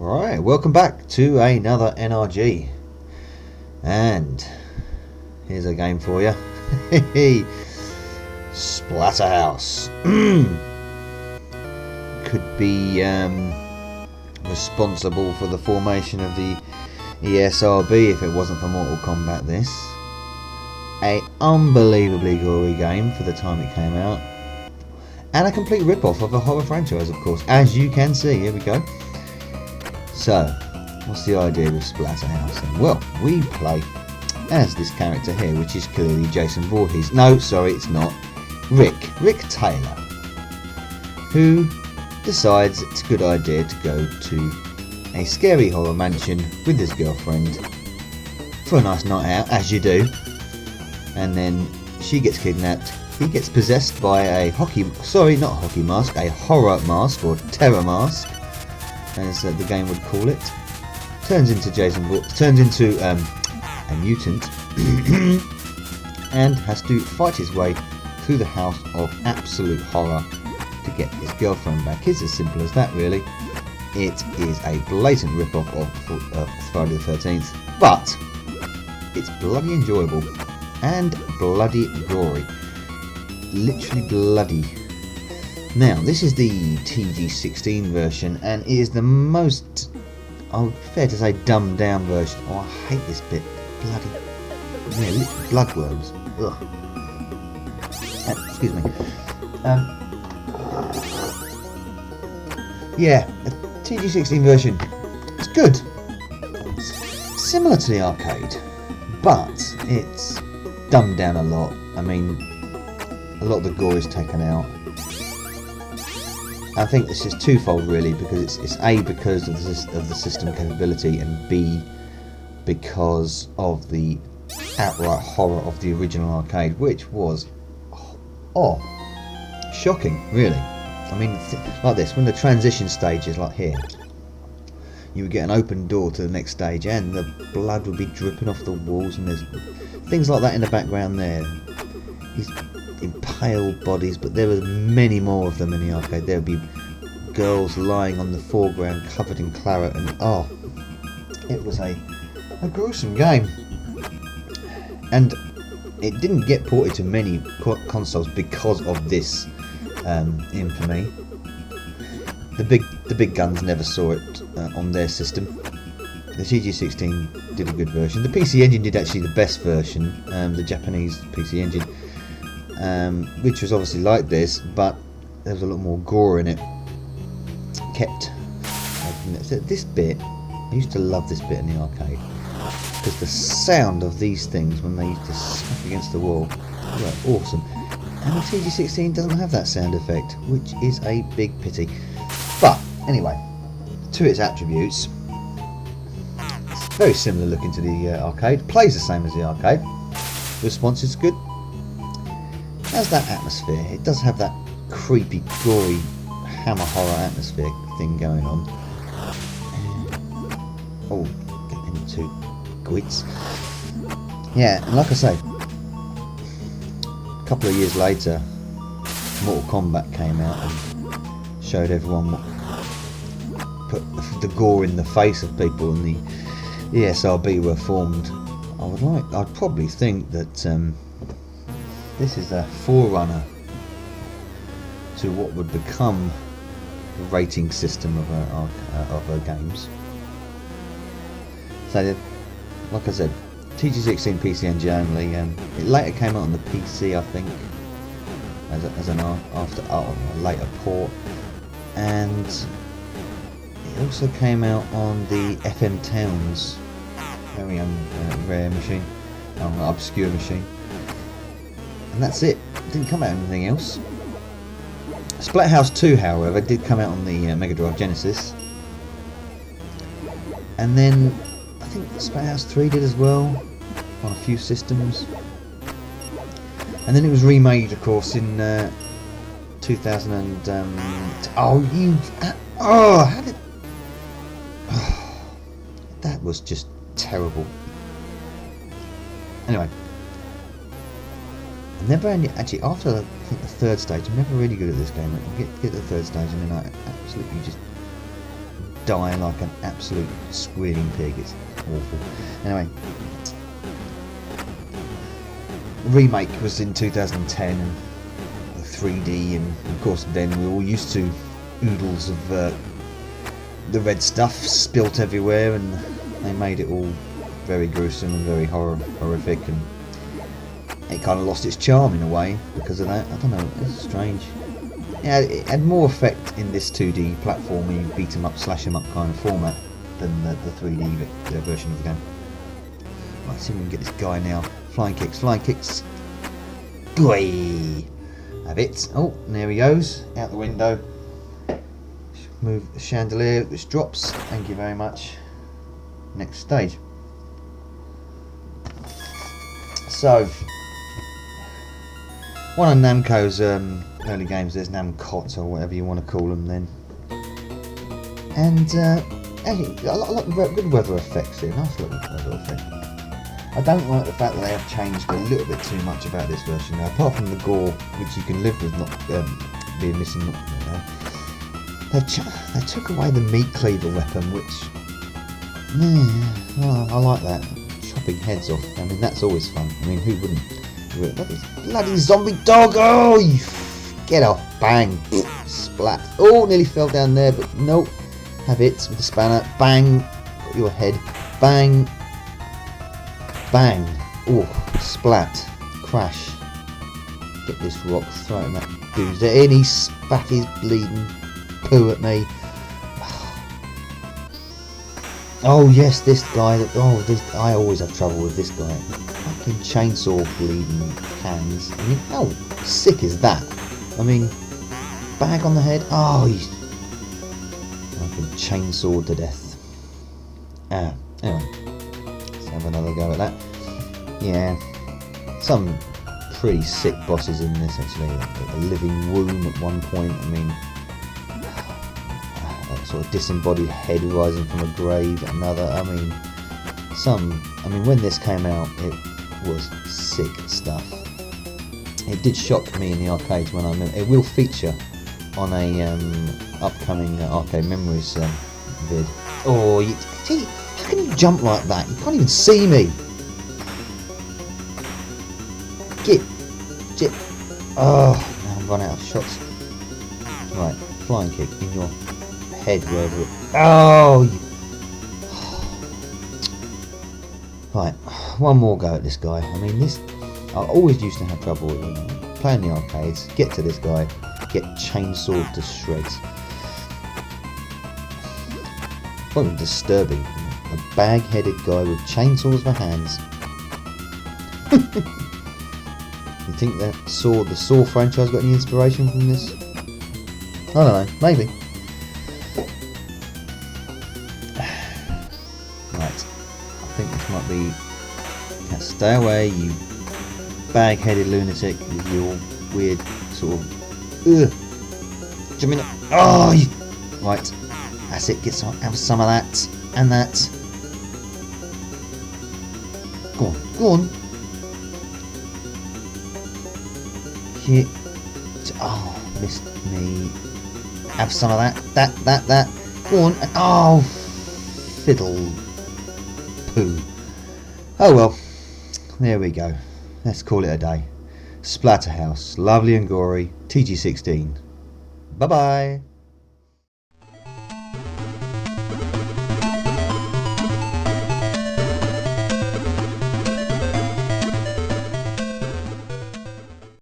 Right, welcome back to another NRG, and here's a game for you. Splatterhouse. Could be responsible for the formation of the ESRB if it wasn't for Mortal Kombat. This a unbelievably gory game for the time it came out, and a complete rip-off of a horror franchise, of course, as you can see. Here we go. So, what's the idea with Splatterhouse? Well, we play as this character here, which is clearly Jason Voorhees. No, sorry, it's not. Rick Taylor, who decides it's a good idea to go to a scary horror mansion with his girlfriend for a nice night out, as you do. And then she gets kidnapped. He gets possessed by a a horror mask, or terror mask, as the game would call it. Turns into a mutant and has to fight his way through the house of absolute horror to get his girlfriend back. It's as simple as that, really. It is a blatant rip-off of Friday the 13th, but it's bloody enjoyable and bloody gory. Literally bloody. Now, this is the TG16 version, and it is the most, fair to say, dumbed down version. Oh, I hate this bit. Bloody, yeah, bloodworms. Ugh. Excuse me. Yeah, the TG16 version, it's good. It's similar to the arcade, but it's dumbed down a lot. I mean, a lot of the gore is taken out. I think this is twofold, really, because it's A, because of the system capability, and B, because of the outright horror of the original arcade, which was shocking, really. I mean, like this, when the transition stage is like here, you would get an open door to the next stage, and the blood would be dripping off the walls, and there's things like that in the background there. These impaled bodies, but there were many more of them in the arcade. There would be girls lying on the foreground covered in claret, and it was a gruesome game. And it didn't get ported to many consoles because of this infamy. The big guns never saw it on their system. The TG16 did a good version. The PC Engine did actually the best version, the Japanese PC Engine, which was obviously like this, but there was a lot more gore in it. Kept this bit. I used to love this bit in the arcade because the sound of these things when they used to smack against the wall were awesome. And the TG16 doesn't have that sound effect, which is a big pity. But anyway, to its attributes, it's very similar looking to the arcade. Plays the same as the arcade. Response is good. Has that atmosphere. It does have that creepy, gory, hammer horror atmosphere thing going on. Oh, getting into gwits. Yeah, and like I say, a couple of years later, Mortal Kombat came out and showed everyone put the gore in the face of people, and the ESRB were formed. I'd probably think that this is a forerunner to what would become the rating system of games. So, like I said, TG16 PC Engine only. It later came out on the PC, I think, as a later port, and it also came out on the FM Towns, very rare machine, obscure machine. And that's it. Didn't come out anything else. Splatterhouse 2, however, did come out on the Mega Drive Genesis, and then I think Splatterhouse 3 did as well on a few systems. And then it was remade, of course, in 2000 and that was just terrible. Anyway. Never actually, after I think the third stage, I'm never really good at this game. I get to the third stage and then I absolutely just die like an absolute squealing pig. It's awful. Anyway, the remake was in 2010 and 3D, and of course then we were all used to oodles of the red stuff spilt everywhere, and they made it all very gruesome and very horrific, and it kind of lost its charm in a way because of that. I don't know, it's strange. Yeah, it had more effect in this 2D platformy beat 'em up, slash 'em up kind of format than the 3D version of the game. Right, see if we can get this guy now. Flying kicks, flying kicks. Goy! Have it. Oh, and there he goes, out the window. Move the chandelier, which drops. Thank you very much. Next stage. So, one of Namco's early games, there's Namcot or whatever you want to call them then. And actually, a lot of good weather effects here, nice little weather effect. I don't like the fact that they have changed a little bit too much about this version now, apart from the gore, which you can live with not being missing. They took away the meat cleaver weapon, which, I like that. Chopping heads off, I mean, that's always fun. I mean, who wouldn't? Bloody zombie dog! Oh, you get off! Bang! Splat! Oh, nearly fell down there, but nope. Have it with the spanner. Bang! Got your head. Bang! Bang! Oh, splat! Crash! Get this rock, throw it in that dude. And he spat his bleeding poo at me. Oh yes, this guy. I always have trouble with this guy. Fucking chainsaw bleeding hands. I mean, how sick is that? I mean, bag on the head. Oh, he's fucking chainsawed to death. Anyway, let's have another go at that. Yeah, some pretty sick bosses in this actually. Like a living womb at one point. I mean, that sort of disembodied head rising from a grave at another. I mean, when this came out, it was sick stuff. It did shock me in the arcades when I remember. It will feature on a upcoming Arcade Memories vid. Oh, see, how can you jump like that? You can't even see me. Get. Oh, now I'm running out of shots. Right, flying kick in your head, wherever it. Oh. Right, one more go at this guy. I mean, I always used to have trouble with playing the arcades. Get to this guy, get chainsawed to shreds. Quite disturbing. A bag-headed guy with chainsaws for hands. You think that the Saw franchise got any inspiration from this? I don't know, maybe. Right, I think this might be. Stay away, you bag-headed lunatic with your weird sort of. Jump in. Oh, right. That's it. Have some of that and that. Go on. Hit. Oh, missed me. Have some of that. That. Go on. Oh, fiddle poo. Oh well. There we go. Let's call it a day. Splatterhouse. Lovely and gory. TG16. Bye bye.